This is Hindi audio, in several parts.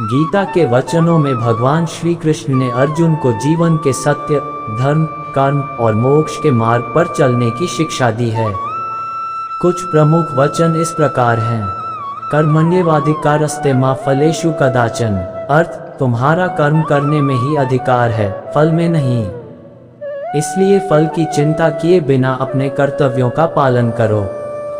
गीता के वचनों में भगवान श्री कृष्ण ने अर्जुन को जीवन के सत्य, धर्म, कर्म और मोक्ष के मार्ग पर चलने की शिक्षा दी है। कुछ प्रमुख वचन इस प्रकार हैं। कर्मण्येवाधिकारस्ते मा फलेषु कदाचन, अर्थ तुम्हारा कर्म करने में ही अधिकार है, फल में नहीं। इसलिए फल की चिंता किए बिना अपने कर्तव्यों का पालन करो।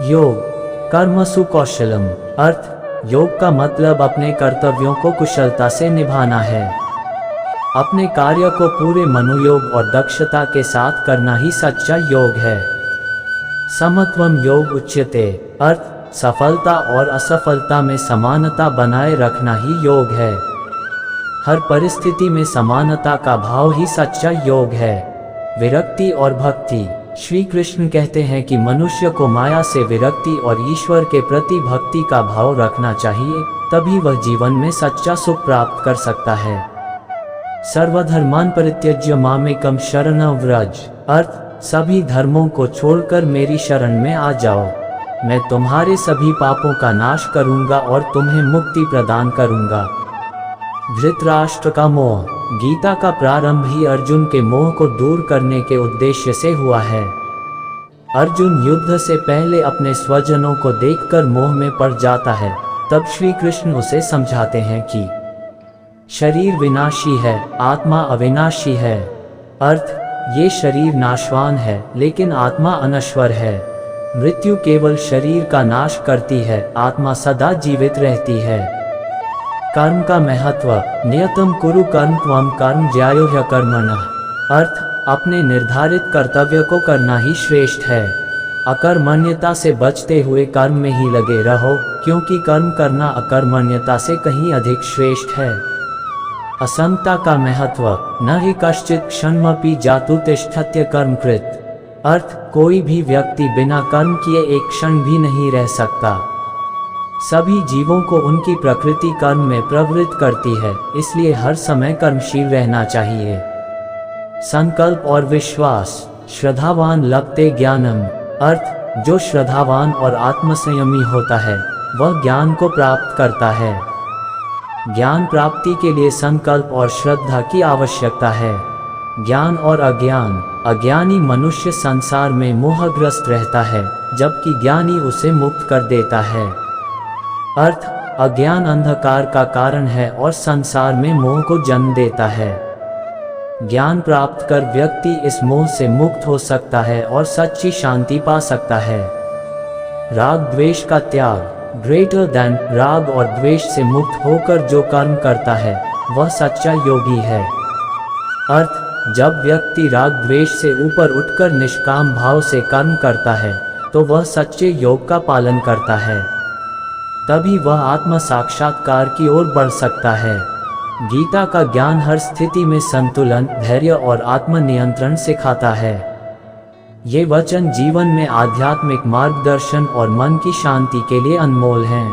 योग कर्मसु कौशलम, अर्थ योग का मतलब अपने कर्तव्यों को कुशलता से निभाना है। अपने कार्य को पूरे मनोयोग और दक्षता के साथ करना ही सच्चा योग है। समत्वम योग उच्यते, अर्थ सफलता और असफलता में समानता बनाए रखना ही योग है। हर परिस्थिति में समानता का भाव ही सच्चा योग है। विरक्ति और भक्ति, श्री कृष्ण कहते हैं कि मनुष्य को माया से विरक्ति और ईश्वर के प्रति भक्ति का भाव रखना चाहिए, तभी वह जीवन में सच्चा सुख प्राप्त कर सकता है। सर्वधर्मान् परित्यज्य मामेकं शरणं व्रज, अर्थ सभी धर्मों को छोड़कर मेरी शरण में आ जाओ, मैं तुम्हारे सभी पापों का नाश करूंगा और तुम्हें मुक्ति प्रदान करूंगा। धृतराष्ट्र का मोह, गीता का प्रारंभ ही अर्जुन के मोह को दूर करने के उद्देश्य से हुआ है। अर्जुन युद्ध से पहले अपने स्वजनों को देखकर मोह में पड़ जाता है। तब श्री कृष्ण उसे समझाते हैं कि शरीर विनाशी है, आत्मा अविनाशी है। अर्थ ये शरीर नाशवान है लेकिन आत्मा अनश्वर है। मृत्यु केवल शरीर का नाश करती है, आत्मा सदा जीवित रहती है। कर्म का महत्व, नियतम कुरु कर्म त्वम कर्म ज्यायो ह्यकर्मणः, अर्थ अपने निर्धारित कर्तव्य को करना ही श्रेष्ठ है। अकर्मण्यता से बचते हुए कर्म में ही लगे रहो, क्योंकि कर्म करना अकर्मण्यता से कहीं अधिक श्रेष्ठ है। असंगता का महत्व, न हि कश्चित् क्षणमपि जातु तिष्ठत्य कर्मकृत, अर्थ कोई भी व्यक्ति बिना कर्म किए एक क्षण भी नहीं रह सकता। सभी जीवों को उनकी प्रकृति कर्म में प्रवृत्त करती है, इसलिए हर समय कर्मशील रहना चाहिए। संकल्प और विश्वास, श्रद्धावान लभते ज्ञानम, अर्थ जो श्रद्धावान और आत्मसंयमी होता है वह ज्ञान को प्राप्त करता है। ज्ञान प्राप्ति के लिए संकल्प और श्रद्धा की आवश्यकता है। ज्ञान और अज्ञान, अज्ञानी मनुष्य संसार में मोहग्रस्त रहता है, जबकि ज्ञानी उसे मुक्त कर देता है। अर्थ अज्ञान अंधकार का कारण है और संसार में मोह को जन्म देता है। ज्ञान प्राप्त कर व्यक्ति इस मोह से मुक्त हो सकता है और सच्ची शांति पा सकता है। राग द्वेष का त्याग, ग्रेटर देन, राग और द्वेष से मुक्त होकर जो कर्म करता है वह सच्चा योगी है। अर्थ जब व्यक्ति राग द्वेष से ऊपर उठकर निष्काम भाव से कर्म करता है तो वह सच्चे योग का पालन करता है, तभी वह आत्म साक्षात्कार की ओर बढ़ सकता है। गीता का ज्ञान हर स्थिति में संतुलन, धैर्य और आत्मनियंत्रण सिखाता है। ये वचन जीवन में आध्यात्मिक मार्गदर्शन और मन की शांति के लिए अनमोल हैं।